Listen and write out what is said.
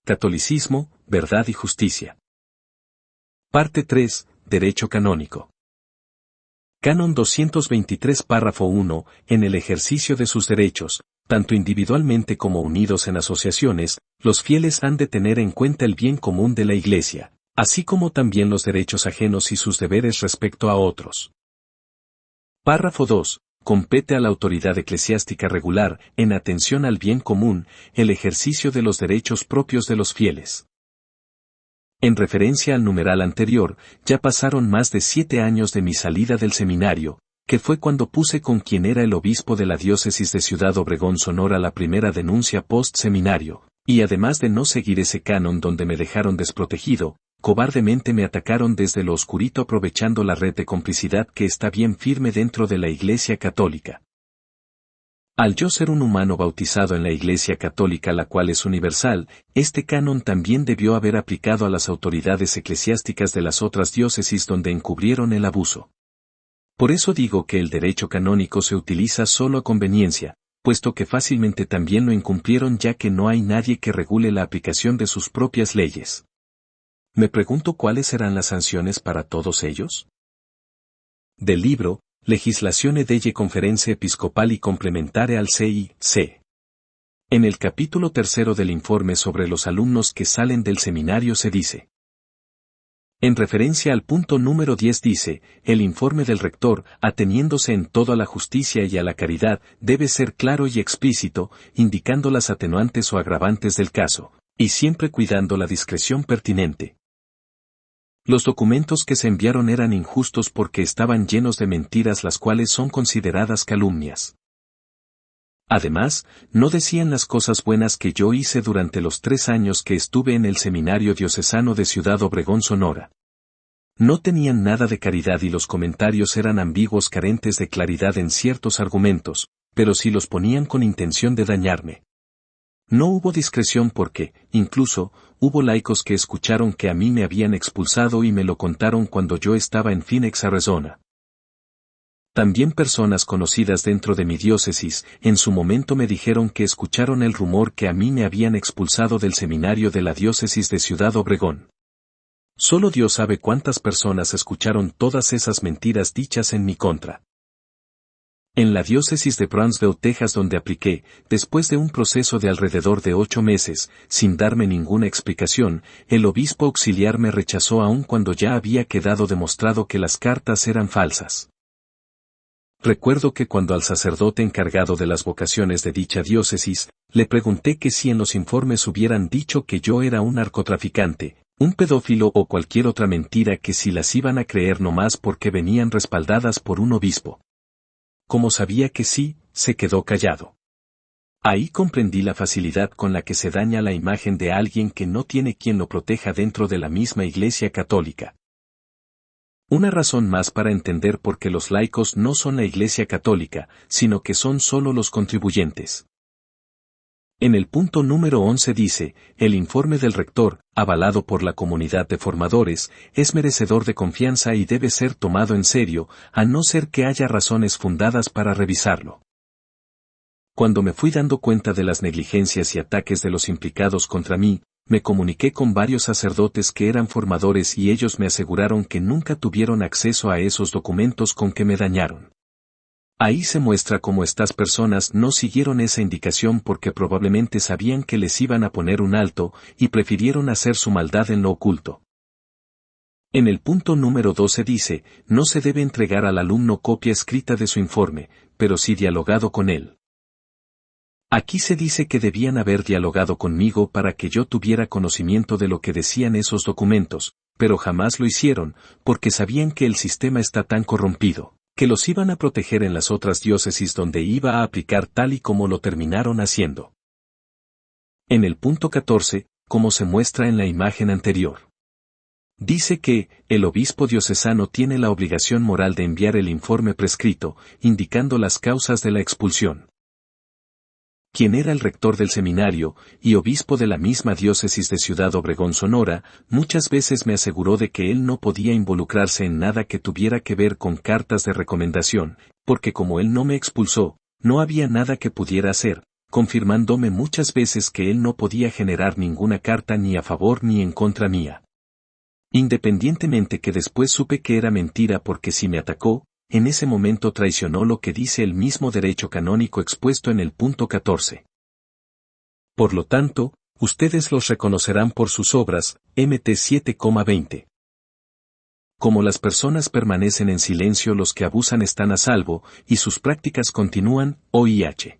Catolicismo, verdad y justicia. Parte 3. Derecho canónico. Canon 223 párrafo 1. En el ejercicio de sus derechos, tanto individualmente como unidos en asociaciones, los fieles han de tener en cuenta el bien común de la Iglesia, así como también los derechos ajenos y sus deberes respecto a otros. Párrafo 2. Compete a la autoridad eclesiástica regular, en atención al bien común, el ejercicio de los derechos propios de los fieles. En referencia al numeral anterior, ya pasaron más de 7 años de mi salida del seminario, que fue cuando puse con quien era el obispo de la diócesis de Ciudad Obregón, Sonora, la primera denuncia post-seminario, y además de no seguir ese canon donde me dejaron desprotegido, cobardemente me atacaron desde lo oscurito aprovechando la red de complicidad que está bien firme dentro de la Iglesia Católica. Al yo ser un humano bautizado en la Iglesia Católica, la cual es universal, este canon también debió haber aplicado a las autoridades eclesiásticas de las otras diócesis donde encubrieron el abuso. Por eso digo que el derecho canónico se utiliza solo a conveniencia, puesto que fácilmente también lo incumplieron, ya que no hay nadie que regule la aplicación de sus propias leyes. Me pregunto cuáles serán las sanciones para todos ellos. Del libro Legislatione delle Conferenze Episcopali Complementare al CIC. En el capítulo 3 del informe sobre los alumnos que salen del seminario se dice. En referencia al punto número 10 dice, el informe del rector, ateniéndose en todo a la justicia y a la caridad, debe ser claro y explícito, indicando las atenuantes o agravantes del caso, y siempre cuidando la discreción pertinente. Los documentos que se enviaron eran injustos porque estaban llenos de mentiras, las cuales son consideradas calumnias. Además, no decían las cosas buenas que yo hice durante los 3 años que estuve en el Seminario Diocesano de Ciudad Obregón, Sonora. No tenían nada de caridad y los comentarios eran ambiguos, carentes de claridad en ciertos argumentos, pero sí los ponían con intención de dañarme. No hubo discreción porque, incluso, hubo laicos que escucharon que a mí me habían expulsado y me lo contaron cuando yo estaba en Phoenix, Arizona. También personas conocidas dentro de mi diócesis, en su momento me dijeron que escucharon el rumor que a mí me habían expulsado del seminario de la diócesis de Ciudad Obregón. Solo Dios sabe cuántas personas escucharon todas esas mentiras dichas en mi contra. En la diócesis de Brownsville, Texas, donde apliqué, después de un proceso de alrededor de 8 meses, sin darme ninguna explicación, el obispo auxiliar me rechazó aun cuando ya había quedado demostrado que las cartas eran falsas. Recuerdo que cuando al sacerdote encargado de las vocaciones de dicha diócesis, le pregunté que si en los informes hubieran dicho que yo era un narcotraficante, un pedófilo o cualquier otra mentira, que si las iban a creer nomás porque venían respaldadas por un obispo. Como sabía que sí, se quedó callado. Ahí comprendí la facilidad con la que se daña la imagen de alguien que no tiene quien lo proteja dentro de la misma Iglesia Católica. Una razón más para entender por qué los laicos no son la Iglesia Católica, sino que son solo los contribuyentes. En el punto número 11 dice, el informe del rector, avalado por la comunidad de formadores, es merecedor de confianza y debe ser tomado en serio, a no ser que haya razones fundadas para revisarlo. Cuando me fui dando cuenta de las negligencias y ataques de los implicados contra mí, me comuniqué con varios sacerdotes que eran formadores y ellos me aseguraron que nunca tuvieron acceso a esos documentos con que me dañaron. Ahí se muestra cómo estas personas no siguieron esa indicación porque probablemente sabían que les iban a poner un alto y prefirieron hacer su maldad en lo oculto. En el punto número 12 dice, no se debe entregar al alumno copia escrita de su informe, pero sí dialogado con él. Aquí se dice que debían haber dialogado conmigo para que yo tuviera conocimiento de lo que decían esos documentos, pero jamás lo hicieron, porque sabían que el sistema está tan corrompido que los iban a proteger en las otras diócesis donde iba a aplicar tal y como lo terminaron haciendo. En el punto 14, como se muestra en la imagen anterior, dice que, el obispo diocesano tiene la obligación moral de enviar el informe prescrito, indicando las causas de la expulsión. Quien era el rector del seminario, y obispo de la misma diócesis de Ciudad Obregón, Sonora, muchas veces me aseguró de que él no podía involucrarse en nada que tuviera que ver con cartas de recomendación, porque como él no me expulsó, no había nada que pudiera hacer, confirmándome muchas veces que él no podía generar ninguna carta ni a favor ni en contra mía. Independientemente que después supe que era mentira porque si me atacó, en ese momento traicionó lo que dice el mismo derecho canónico expuesto en el punto 14. Por lo tanto, ustedes los reconocerán por sus obras, MT 7,20. Como las personas permanecen en silencio, los que abusan están a salvo, y sus prácticas continúan, OIH.